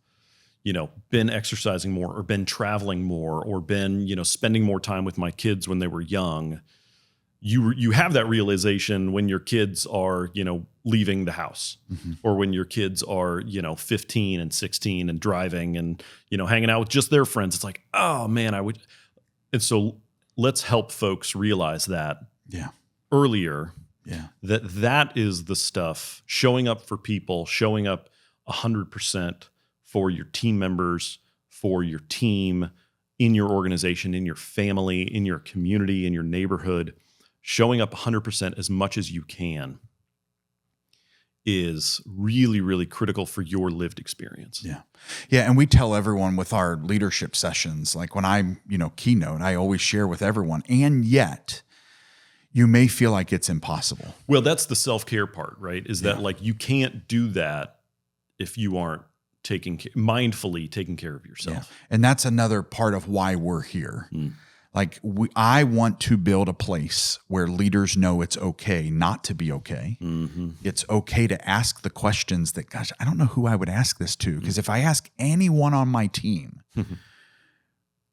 been exercising more, or been traveling more, or been, spending more time with my kids when they were young. You have that realization when your kids are, leaving the house, or when your kids are, 15 and 16 and driving and, hanging out with just their friends. It's like, oh man, I would. And so let's help folks realize that earlier. Yeah. That is the stuff, showing up for people, showing up 100% for your team members, for your team, in your organization, in your family, in your community, in your neighborhood. Showing up 100% as much as you can is really, really critical for your lived experience. Yeah. Yeah. And we tell everyone with our leadership sessions, like when I, keynote, I always share with everyone, and yet you may feel like it's impossible. Well, that's the self-care part, right? Is that like, you can't do that if you aren't mindfully taking care of yourself. Yeah. And that's another part of why we're here. Like I want to build a place where leaders know it's okay not to be okay. It's okay to ask the questions that, gosh, I don't know who I would ask this to. Because if I ask anyone on my team,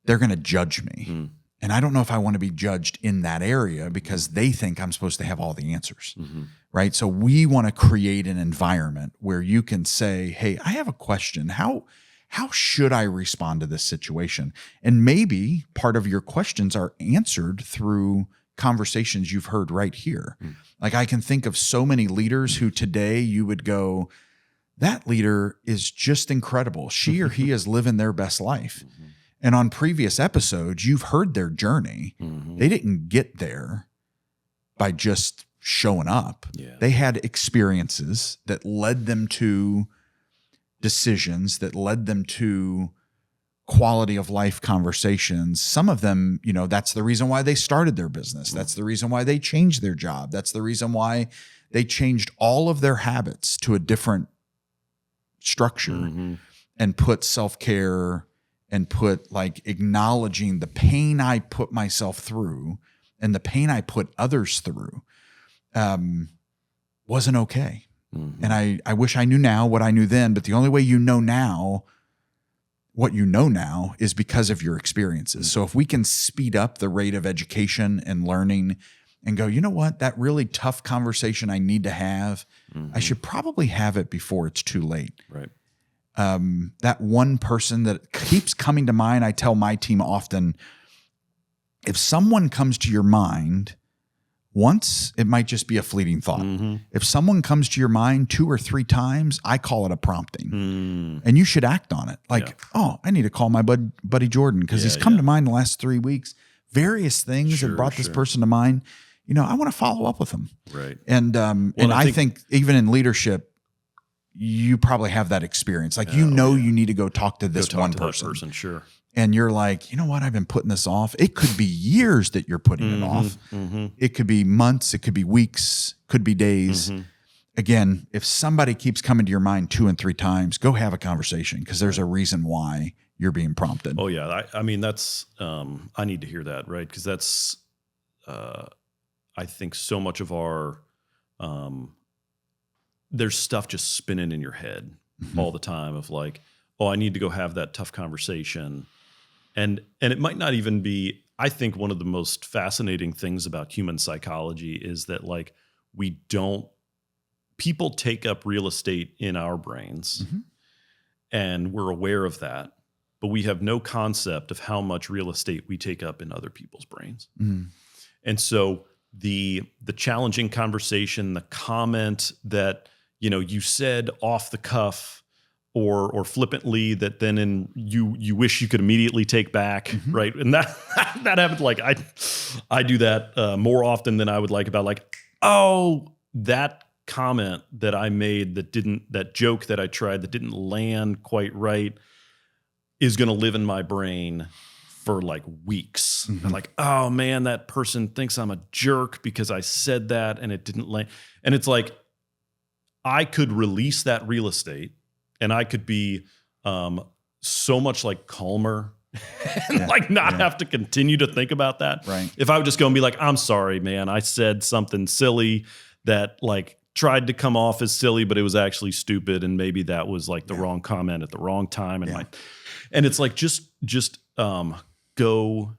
they're going to judge me. And I don't know if I want to be judged in that area because they think I'm supposed to have all the answers, right? So we want to create an environment where you can say, hey, I have a question. How should I respond to this situation? And maybe part of your questions are answered through conversations you've heard right here. Like I can think of so many leaders who today you would go, that leader is just incredible. She or he is living their best life. And on previous episodes, you've heard their journey. They didn't get there by just showing up. They had experiences that led them to decisions, that led them to quality of life conversations. Some of them, that's the reason why they started their business. That's the reason why they changed their job. That's the reason why they changed all of their habits to a different structure and put self-care and put like acknowledging the pain I put myself through and the pain I put others through wasn't okay. And I wish I knew now what I knew then, but the only way you know now what you know now is because of your experiences. So if we can speed up the rate of education and learning and go, you know what, that really tough conversation I need to have, I should probably have it before it's too late. Right. That one person that keeps coming to mind, I tell my team often, if someone comes to your mind once, it might just be a fleeting thought. If someone comes to your mind 2 or 3 times, I call it a prompting. And you should act on it. Like, oh, I need to call my buddy Jordan because he's come to mind the last 3 weeks. Various things have brought this person to mind. I want to follow up with them. Right. And I think even in leadership, you probably have that experience. Like, you need to go talk to this one person. Sure. And you're like, you know what? I've been putting this off. It could be years that you're putting it off. It could be months. It could be weeks. Could be days. Again, if somebody keeps coming to your mind 2 and 3 times, go have a conversation because there's a reason why you're being prompted. Oh yeah. I mean, that's, I need to hear that, right? Because that's, I think so much of our, there's stuff just spinning in your head all the time of like, oh, I need to go have that tough conversation. And it might not even be, I think one of the most fascinating things about human psychology is that like people take up real estate in our brains and we're aware of that, but we have no concept of how much real estate we take up in other people's brains. And so the challenging conversation, the comment that, you said off the cuff, or flippantly that then you wish you could immediately take back, right? And that happens. Like I do that more often than I would like, about like, oh, that comment that I made that joke that I tried that didn't land quite right is going to live in my brain for like weeks. And like, oh man, that person thinks I'm a jerk because I said that and it didn't land. And it's like, I could release that real estate and I could be so much like calmer and not have to continue to think about that. Right. If I would just go and be like, I'm sorry, man, I said something silly that like tried to come off as silly, but it was actually stupid. And maybe that was like the wrong comment at the wrong time. And and it's like, just go,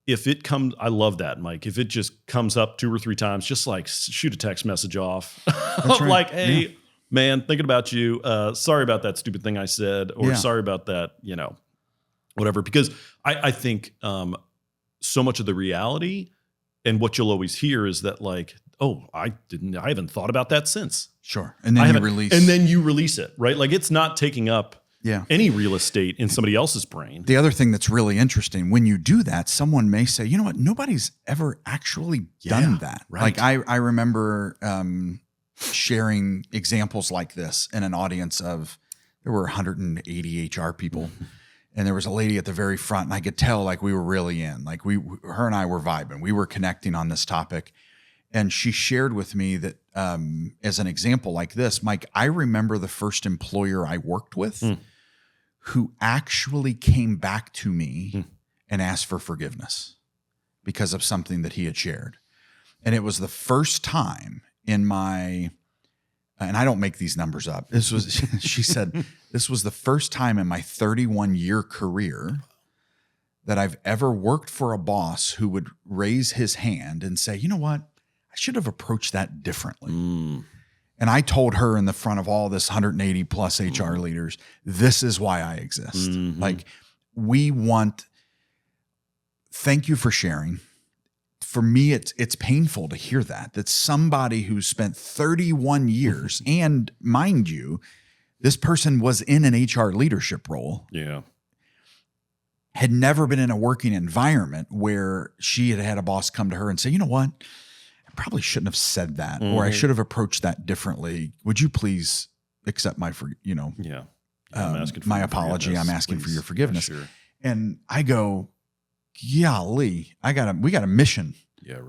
if it comes, I love that, Mike. If it just comes up 2 or 3 times, just like shoot a text message off. Right. Like, hey, man, thinking about you. Sorry about that stupid thing I said, or sorry about that, whatever. Because I think so much of the reality and what you'll always hear is that like, oh, I haven't thought about that since. Sure. And then you release it, right? Like it's not taking up any real estate in somebody else's brain. The other thing that's really interesting, when you do that, someone may say, you know what, nobody's ever actually done that. Right. Like I remember sharing examples like this in an audience of, there were 180 HR people. And there was a lady at the very front, and I could tell like we were really in, like her and I were vibing. We were connecting on this topic. And she shared with me that as an example like this, Mike, I remember the first employer I worked with who actually came back to me and asked for forgiveness because of something that he had shared. And it was the first time in my, and I don't make these numbers up. This was, she said, this was the first time in my 31-year career that I've ever worked for a boss who would raise his hand and say, you know what? I should have approached that differently. And I told her in the front of all this 180 plus HR leaders, this is why I exist. Like thank you for sharing. For me, it's painful to hear that somebody who spent 31 years, and mind you, this person was in an HR leadership role. Yeah. Had never been in a working environment where she had a boss come to her and say, you know what? I probably shouldn't have said that, or I should have approached that differently. Would you please accept my, I'm asking for my apology. I'm asking for your forgiveness. Sure. And I go, golly, we got a mission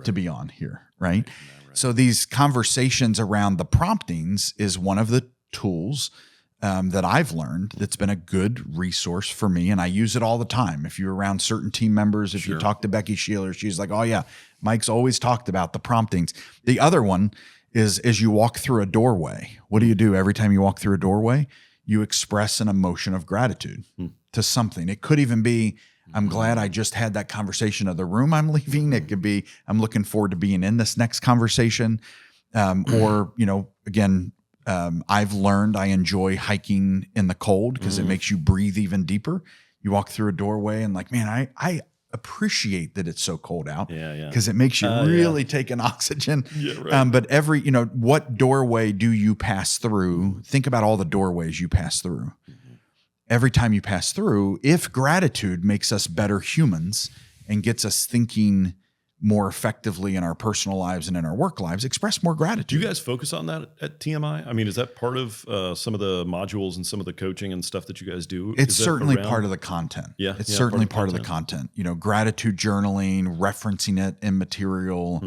to be on here. Right. So these conversations around the promptings is one of the tools that I've learned that's been a good resource for me. And I use it all the time. If you're around certain team members, if you talk to Becky Sheeler, she's like, oh yeah, Mike's always talked about the promptings. The other one is as you walk through a doorway, what do you do every time you walk through a doorway? You express an emotion of gratitude to something. It could even be, I'm glad I just had that conversation of the room I'm leaving. It could be, I'm looking forward to being in this next conversation. Or, again, I've learned I enjoy hiking in the cold because it makes you breathe even deeper. You walk through a doorway and like, man, I appreciate that it's so cold out because it makes you really take an oxygen. But what doorway do you pass through? Think about all the doorways you pass through. Every time you pass through, if gratitude makes us better humans and gets us thinking more effectively in our personal lives and in our work lives, express more gratitude. Do you guys focus on that at TMI? I mean, is that part of some of the modules and some of the coaching and stuff that you guys do? It's certainly part of the content. It's certainly part of the content. Gratitude journaling, referencing it in material.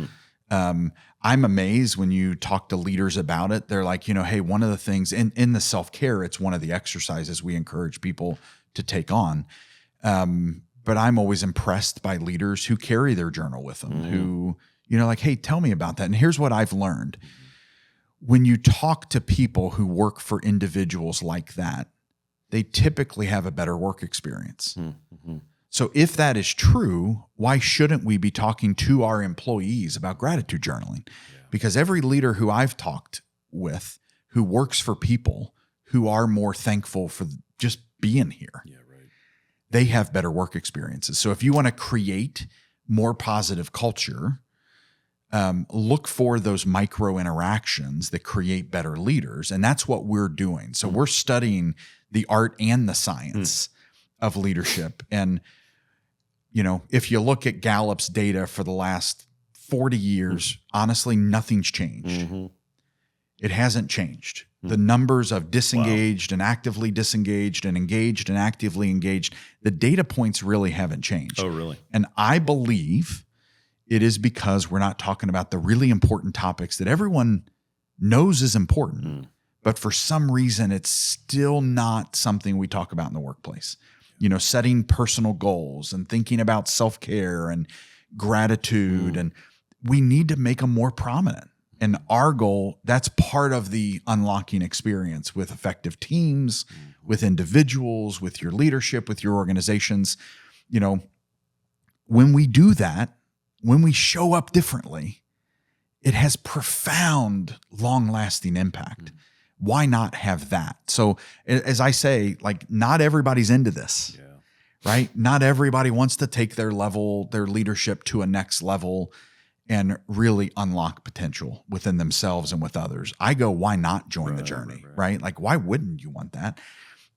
I'm amazed when you talk to leaders about it. They're like, hey, one of the things in the self-care, it's one of the exercises we encourage people to take on. But I'm always impressed by leaders who carry their journal with them, who, like, hey, tell me about that. And here's what I've learned. When you talk to people who work for individuals like that, they typically have a better work experience. So if that is true, why shouldn't we be talking to our employees about gratitude journaling? Because every leader who I've talked with who works for people who are more thankful for just being here, they have better work experiences. So if you want to create more positive culture, look for those micro interactions that create better leaders. And that's what we're doing. So we're studying the art and the science of leadership. And, if you look at Gallup's data for the last 40 years, honestly, nothing's changed. It hasn't changed. The numbers of disengaged and actively disengaged and engaged and actively engaged, the data points really haven't changed. Oh, really? And I believe it is because we're not talking about the really important topics that everyone knows is important, but for some reason, it's still not something we talk about in the workplace. Setting personal goals and thinking about self-care and gratitude, and we need to make them more prominent. And our goal, that's part of the unlocking experience with effective teams, with individuals, with your leadership, with your organizations. When we do that, when we show up differently, it has profound, long-lasting impact. Why not have that? So as I say, not everybody's into this, right? Not everybody wants to take their leadership to a next level and really unlock potential within themselves and with others. I go, why not join the journey, right? Why wouldn't you want that?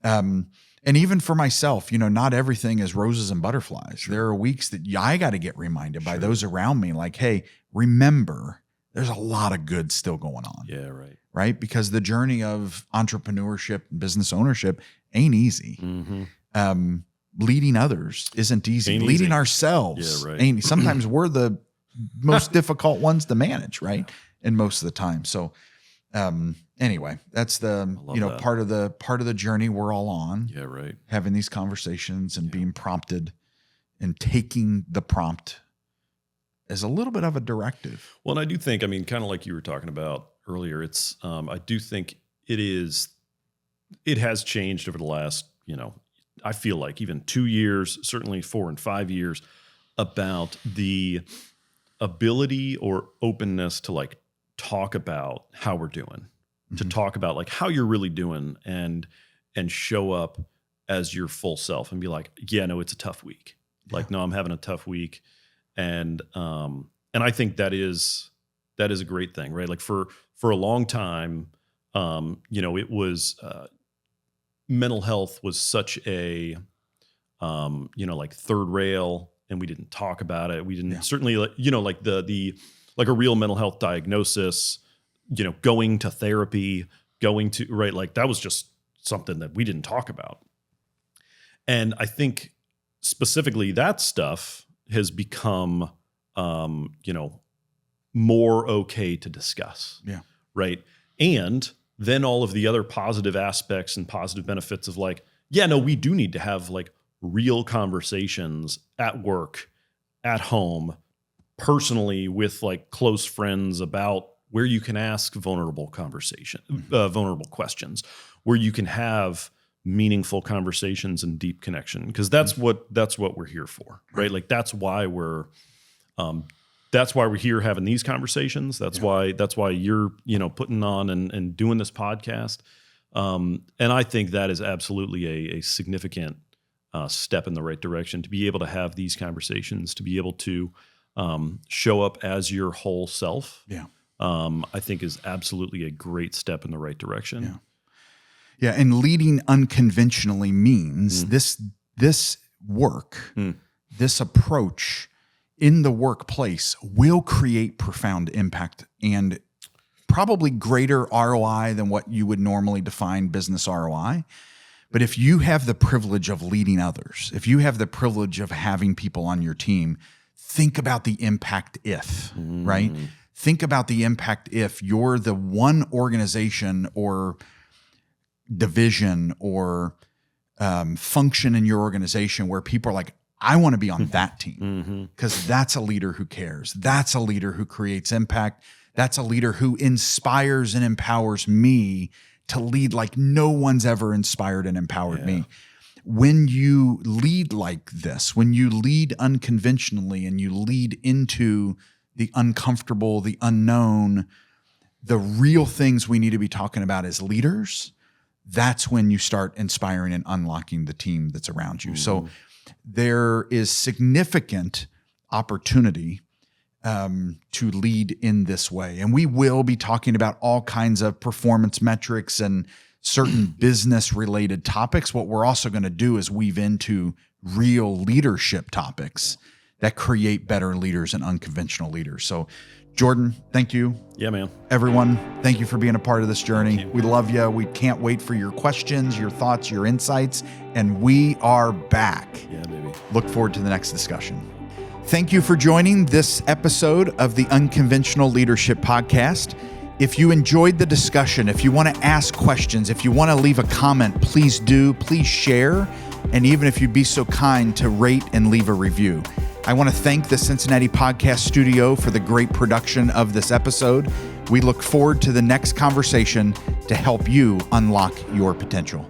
And even for myself, not everything is roses and butterflies. There are weeks that I got to get reminded by those around me, hey, remember, there's a lot of good still going on. Yeah, right. Right? Because the journey of entrepreneurship and business ownership ain't easy. Leading others isn't easy. Ain't Leading easy. ourselves Yeah, right. ain't. Sometimes we're the most difficult ones to manage, right? And most of the time. So anyway, that's the that. part of the journey we're all on. Yeah, right. Having these conversations and being prompted and taking the prompt as a little bit of a directive. Well, and I do think, kind of like you were talking about earlier, it's I do think it has changed over the last, I feel like even 2 years, certainly 4 and 5 years, about the ability or openness to talk about how we're doing, to talk about how you're really doing and show up as your full self and be yeah, no, it's a tough week. No, I'm having a tough week. And I think that is a great thing, right? For a long time, it was, mental health was such a, third rail, and we didn't talk about it. We didn't certainly, a real mental health diagnosis, going to therapy, that was just something that we didn't talk about. And I think specifically that stuff has become, more okay to discuss. Yeah. Right. And then all of the other positive aspects and positive benefits of we do need to have real conversations at work, at home, personally with close friends about where you can ask vulnerable questions, where you can have meaningful conversations and deep connection, because that's what we're here for, right? That's why we're here having these conversations. That's why you're putting on and doing this podcast. And I think that is absolutely a significant step in the right direction, to be able to have these conversations, to be able to show up as your whole self. Yeah. I think is absolutely a great step in the right direction. Yeah. Yeah, and leading unconventionally means this work, this approach in the workplace will create profound impact and probably greater ROI than what you would normally define business ROI. But if you have the privilege of leading others, if you have the privilege of having people on your team, think about the impact right? Think about the impact if you're the one organization or division or function in your organization where people are I want to be on that team, because that's a leader who cares. That's a leader who creates impact. That's a leader who inspires and empowers me to lead like no one's ever inspired and empowered me. When you lead like this, when you lead unconventionally and you lead into the uncomfortable, the unknown, the real things we need to be talking about as leaders, that's when you start inspiring and unlocking the team that's around you. So there is significant opportunity to lead in this way. And we will be talking about all kinds of performance metrics and certain business related topics. What we're also going to do is weave into real leadership topics that create better leaders and unconventional leaders. So Jordan, thank you. Yeah, man. Everyone, thank you for being a part of this journey. We love you. We can't wait for your questions, your thoughts, your insights, and we are back. Yeah, baby. Look forward to the next discussion. Thank you for joining this episode of the Unconventional Leadership Podcast. If you enjoyed the discussion, if you want to ask questions, if you want to leave a comment, please do. Please share. And even if you'd be so kind to rate and leave a review. I want to thank the Cincinnati Podcast Studio for the great production of this episode. We look forward to the next conversation to help you unlock your potential.